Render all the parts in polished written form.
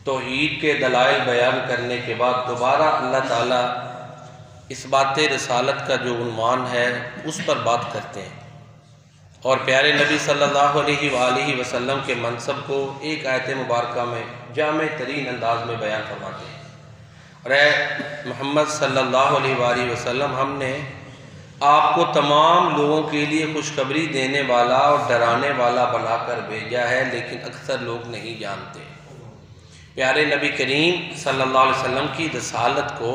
توحید کے دلائل بیان کرنے کے بعد دوبارہ اللہ تعالیٰ اس بات رسالت کا جو عنوان ہے اس پر بات کرتے ہیں، اور پیارے نبی صلی اللہ علیہ وآلہ وسلم کے منصب کو ایک آیت مبارکہ میں جامع ترین انداز میں بیان فرماتے ہیں۔ اور اے محمد صلی اللہ علیہ وآلہ وسلم، ہم نے آپ کو تمام لوگوں کے لیے خوشخبری دینے والا اور ڈرانے والا بنا کر بھیجا ہے، لیکن اکثر لوگ نہیں جانتے۔ پیارے نبی کریم صلی اللہ علیہ وسلم کی رسالت کو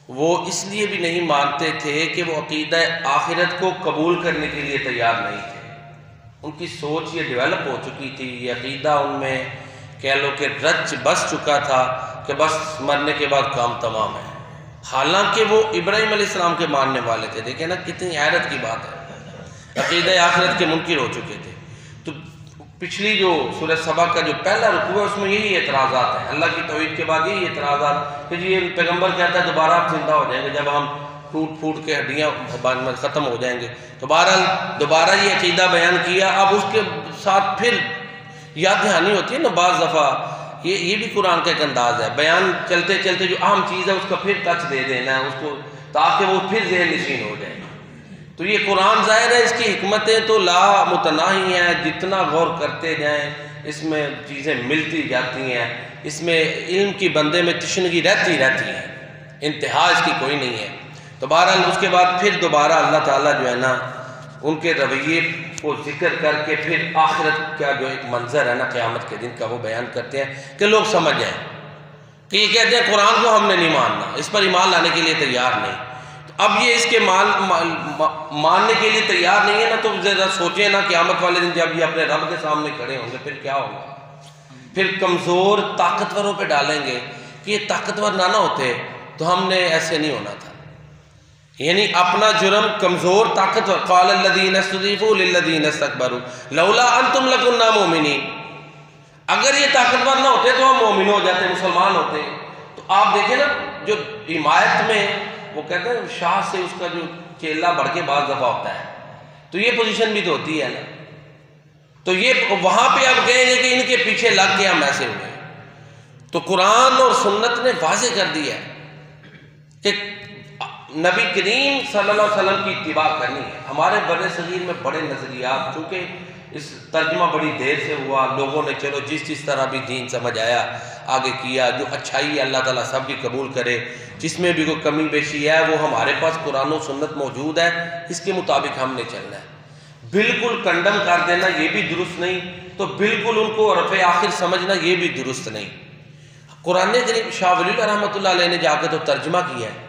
وہ اس لیے بھی نہیں مانتے تھے کہ وہ عقیدہ آخرت کو قبول کرنے کے لیے تیار نہیں تھے۔ ان کی سوچ یہ ڈیولپ ہو چکی تھی، یہ عقیدہ ان میں کہہ لو کہ رچ بس چکا تھا کہ بس مرنے کے بعد کام تمام ہے۔ حالانکہ وہ ابراہیم علیہ السلام کے ماننے والے تھے۔ دیکھیں نا کتنی حیرت کی بات ہے، عقیدہ آخرت کے منکر ہو چکے تھے۔ تو پچھلی جو سورہ سبا کا جو پہلا رکوع ہے اس میں یہی اعتراضات ہیں، اللہ کی توحید کے بعد یہی اعتراضات کہ جی یہ پیغمبر کہتا ہے دوبارہ آپ زندہ ہو جائیں گے جب ہم ٹوٹ پھوٹ کے ہڈیاں ختم ہو جائیں گے۔ تو بہرحال دوبارہ یہ عقیدہ بیان کیا۔ اب اس کے ساتھ پھر یاد دہانی ہوتی ہے نا بعض دفعہ، یہ بھی قرآن کا ایک انداز ہے، بیان چلتے چلتے جو اہم چیز ہے اس کا پھر ٹچ دے دینا ہے اس کو، تاکہ وہ پھر ذہن نشین ہو جائے۔ تو یہ قرآن ظاہر ہے اس کی حکمتیں تو لا متناہی ہیں، جتنا غور کرتے جائیں اس میں چیزیں ملتی جاتی ہیں، اس میں علم کی بندے میں تشنگی رہتی ہے، انتہا اس کی کوئی نہیں ہے۔ تو بہرحال اس کے بعد پھر دوبارہ اللہ تعالیٰ جو ہے نا ان کے رویے کو ذکر کر کے پھر آخرت کا جو ایک منظر ہے نا قیامت کے دن کا وہ بیان کرتے ہیں کہ لوگ سمجھ جائیں کہ یہ کہتے ہیں قرآن کو ہم نے نہیں ماننا، اس پر ایمان لانے کے لیے تیار نہیں۔ اب یہ اس کے ماننے کے لیے تیار نہیں ہے نا، تو ذرا سوچیں نا قیامت والے دن جب یہ اپنے رب کے سامنے کھڑے ہوں گے پھر کیا ہوگا۔ پھر کمزور طاقتوروں پہ ڈالیں گے کہ یہ طاقتور نہ ہوتے تو ہم نے ایسے نہیں ہونا تھا، یعنی اپنا جرم کمزور طاقتور۔ قال الذین استضعفوا للذین استکبروا لولا انتم لکنا مؤمنین، اگر یہ طاقتور نہ ہوتے تو ہم مومن ہو جاتے، مسلمان ہوتے۔ تو آپ دیکھیں نا جو حمایت میں وہ کہتے ہیں شاہ سے اس کا جو چیلا بڑھ کے بعض دفعہ ہوتا ہے، تو یہ پوزیشن بھی تو ہوتی ہے نا۔ تو یہ وہاں پہ آپ کہیں گے کہ ان کے پیچھے لگ کے ہم ایسے ہوئے۔ تو قرآن اور سنت نے واضح کر دیا ہے کہ نبی کریم صلی اللہ علیہ وسلم کی اتباع کرنی ہے۔ ہمارے بر صغیر میں بڑے نظریات، چونکہ اس ترجمہ بڑی دیر سے ہوا، لوگوں نے چلو جس طرح بھی دین سمجھ آیا آگے کیا، جو اچھائی اللہ تعالیٰ سب کی قبول کرے، جس میں بھی کوئی کمی بیشی ہے وہ ہمارے پاس قرآن و سنت موجود ہے، اس کے مطابق ہم نے چلنا ہے۔ بالکل کنڈم کر دینا یہ بھی درست نہیں، تو بالکل ان کو عرف آخر سمجھنا یہ بھی درست نہیں۔ قرآن کریم شاہ ولی اللہ رحمۃ اللہ علیہ نے جا کے تو ترجمہ کیا ہے،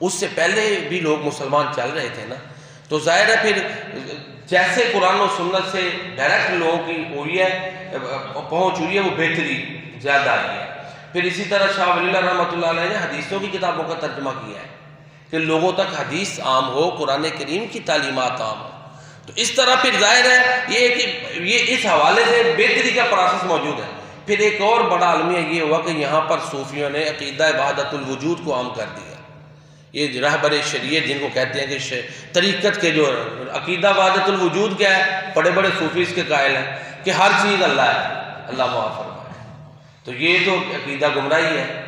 اس سے پہلے بھی لوگ مسلمان چل رہے تھے نا، تو ظاہر ہے پھر جیسے قرآن و سنت سے ڈائریکٹ لوگوں کی ہوئی ہے پہنچ ہوئی ہے وہ بہتری زیادہ آئی ہے۔ پھر اسی طرح شاہ ولی اللہ رحمۃ اللہ علیہ نے حدیثوں کی کتابوں کا ترجمہ کیا ہے کہ لوگوں تک حدیث عام ہو، قرآن کریم کی تعلیمات عام ہو۔ تو اس طرح پھر ظاہر ہے یہ اس حوالے سے بہتری کا پروسیس موجود ہے۔ پھر ایک اور بڑا المیہ یہ ہوا کہ یہاں پر صوفیوں نے عقیدہ وحدت الوجود کو عام کر دیا۔ یہ رہبر شریعت جن کو کہتے ہیں کہ طریقت کے جو عقیدہ وحدت الوجود کیا ہے، بڑے بڑے صوفی اس کے قائل ہیں کہ ہر چیز اللہ ہے، اللہ معاف فرمائے۔ تو یہ تو عقیدہ گمراہی ہے،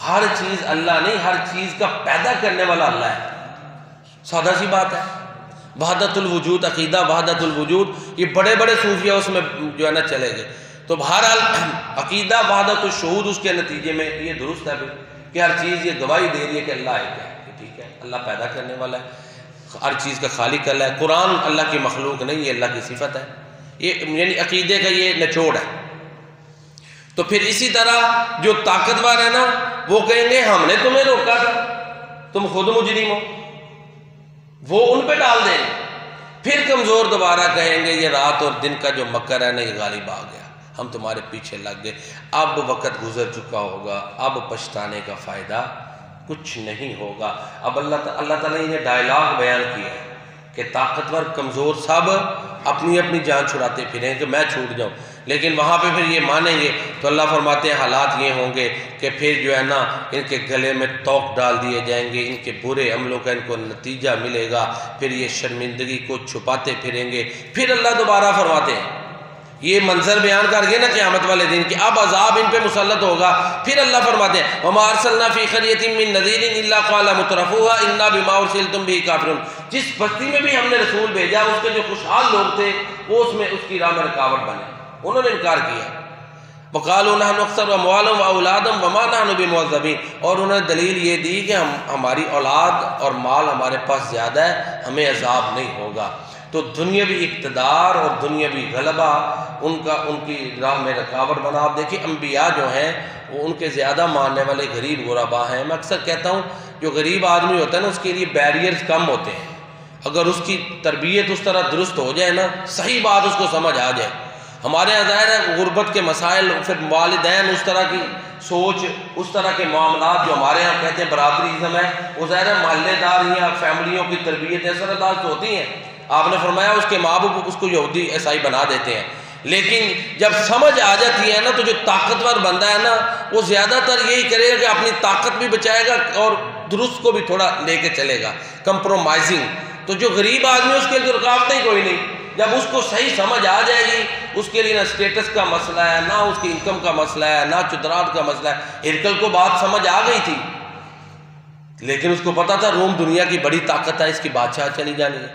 ہر چیز اللہ نہیں، ہر چیز کا پیدا کرنے والا اللہ ہے، سادہ سی بات ہے۔ وحدت الوجود، عقیدہ وحدت الوجود، یہ بڑے بڑے صوفیہ اس میں جو ہے نا چلے گئے۔ تو بہرحال عقیدہ وحدت الشہود اس کے نتیجے میں یہ درست ہے کہ ہر چیز یہ گواہی دے رہی ہے کہ اللہ ایک ہے، ٹھیک ہے، اللہ پیدا کرنے والا ہے، ہر چیز کا خالق اللہ ہے، قرآن اللہ کی مخلوق نہیں، یہ اللہ کی صفت ہے۔ یہ یعنی عقیدے کا یہ نچوڑ ہے۔ تو پھر اسی طرح جو طاقتور ہے نا وہ کہیں گے ہم نے تمہیں روکا تھا، تم خود مجرم ہو، وہ ان پہ ڈال دیں۔ پھر کمزور دوبارہ کہیں گے یہ رات اور دن کا جو مکر ہے نا یہ غالب آ گیا، ہم تمہارے پیچھے لگ گئے، اب وقت گزر چکا ہوگا، اب پچھتانے کا فائدہ کچھ نہیں ہوگا۔ اب اللہ تعالیٰ نے ڈائلاگ بیان کیا ہے کہ طاقتور کمزور سب اپنی اپنی جان چھڑاتے پھریں کہ میں چھوٹ جاؤں، لیکن وہاں پہ پھر یہ مانیں گے تو اللہ فرماتے ہیں حالات یہ ہوں گے کہ پھر جو ہے نا ان کے گلے میں توق ڈال دیے جائیں گے، ان کے برے عملوں کا ان کو نتیجہ ملے گا، پھر یہ شرمندگی کو چھپاتے پھریں گے۔ پھر اللہ دوبارہ فرماتے ہیں یہ منظر بیان کر گئے نا قیامت والے دن کہ اب عذاب ان پہ مسلط ہوگا. پھر اللہ فرماتے ہیں وَمَا أَرْسَلْنَا فِي قَرْيَةٍ مِّن نَذِيرٍ إِلَّا قَالَ مُتْرَفُوهَا إِنَّا بِمَا أُرْسِلْتُم بِهِ كَافِرُونَ. جس بستی میں بھی ہم نے رسول بھیجا اس کے جو خوشحال لوگ تھے وہ اس میں اس کی راہ میں رکاوٹ بنے, انہوں نے انکار کیا. وَقَالُوا نَحْنُ أَكْثَرُ أَمْوَالًا وَأَوْلَادًا وَمَا نَحْنُ بِمُعَذَّبِينَ. اور انہوں نے دلیل یہ دی کہ ہماری اولاد اور مال ہمارے پاس زیادہ ہے, ہمیں عذاب نہیں ہوگا. تو دنیاوی اقتدار اور دنیاوی غلبہ ان کی راہ میں رکاوٹ بنا. آپ دیکھیں انبیاء جو ہیں وہ ان کے زیادہ ماننے والے غریب غربا ہیں. میں اکثر کہتا ہوں جو غریب آدمی ہوتا ہے نا اس کے لیے بیریئرز کم ہوتے ہیں. اگر اس کی تربیت اس طرح درست ہو جائے نا, صحیح بات اس کو سمجھ آ جائے. ہمارے یہاں ظاہر ہے غربت کے مسائل, پھر والدین اس طرح کی سوچ, اس طرح کے معاملات جو ہمارے یہاں کہتے ہیں برادریزم ہے, وہ ظاہر ہے محلے دار یا فیملیوں کی تربیت اثر انداز تو ہوتی ہیں. آپ نے فرمایا اس کے ماں باپ اس کو یہودی عیسائی بنا دیتے ہیں, لیکن جب سمجھ آ جاتی ہے نا تو جو طاقتور بندہ ہے نا وہ زیادہ تر یہی کرے گا کہ اپنی طاقت بھی بچائے گا اور درست کو بھی تھوڑا لے کے چلے گا, کمپرومائزنگ. تو جو غریب آدمی اس کے لیے رکاوٹ ہی کوئی نہیں. جب اس کو صحیح سمجھ آ جائے گی, اس کے لیے نہ اسٹیٹس کا مسئلہ ہے, نہ اس کی انکم کا مسئلہ ہے, نہ چدرات کا مسئلہ ہے. ہرکل کو بات سمجھ آ گئی تھی, لیکن اس کو پتا تھا روم دنیا کی بڑی طاقت ہے, اس کی بادشاہ چلی جانی ہے.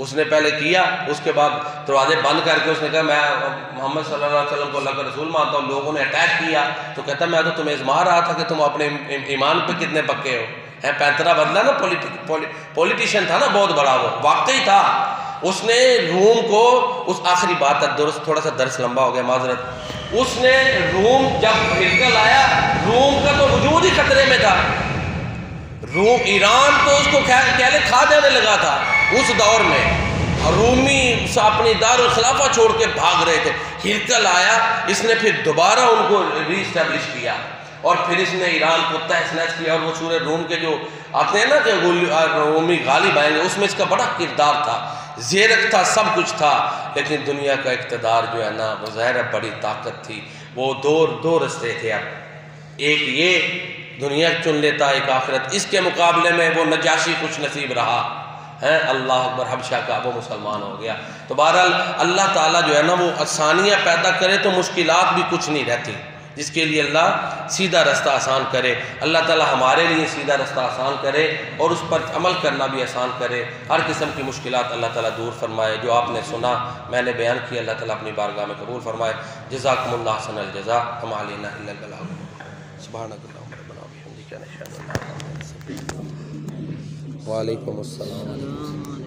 اس نے پہلے کیا, اس کے بعد دروازے بند کر کے اس نے کہا میں محمد صلی اللہ علیہ وسلم کو اللہ کا رسول مانتا ہوں. لوگوں نے اٹیک کیا تو کہتا میں تو تمہیں ازما رہا تھا کہ تم اپنے ایمان پہ کتنے پکے ہو. پینترا بدلا نا, پولیٹیشین تھا نا بہت بڑا, وہ واقعی تھا. اس نے روم کو اس آخری بات تک درست, تھوڑا سا درس لمبا ہو گیا معذرت, اس نے روم جب ہرکل آیا روم کا تو وجود ہی خطرے میں تھا. روم ایران تو اس کو پہلے کھا جانے لگا تھا اس دور میں, رومی اپنی دار الخلافہ چھوڑ کے بھاگ رہے تھے. ہرکل آیا, اس نے پھر دوبارہ ان کو ری اسٹیبلش کیا اور پھر اس نے ایران کو تہس نہس کیا. اور وہ سورہ روم کے جو آتے ہیں نا کہ رومی غالب آئیں گے, اس میں اس کا بڑا کردار تھا, زیرک تھا, سب کچھ تھا. لیکن دنیا کا اقتدار جو ہے نا وہ ظاہر بڑی طاقت تھی. وہ دو رستے تھے, اب ایک یہ دنیا چن لیتا, ایک آخرت. اس کے مقابلے میں وہ نجاشی خوش نصیب رہا ہے, اللہ اکبر, حبشہ کا, وہ مسلمان ہو گیا. تو بہرحال اللہ تعالیٰ جو ہے نا وہ آسانیاں پیدا کرے تو مشکلات بھی کچھ نہیں رہتی. جس کے لیے اللہ سیدھا رستہ آسان کرے, اللہ تعالیٰ ہمارے لیے سیدھا رستہ آسان کرے اور اس پر عمل کرنا بھی آسان کرے. ہر قسم کی مشکلات اللہ تعالیٰ دور فرمائے. جو آپ نے سنا میں نے بیان کیا, اللہ تعالیٰ اپنی بارگاہ میں قبول فرمائے. جزاکم اللہ احسن الجزاء, وما علینا الا البلاغ. سبحانک اللہم ربنا وبحمدک نشہد ان لا الہ الا انت. وعلیکم السلام.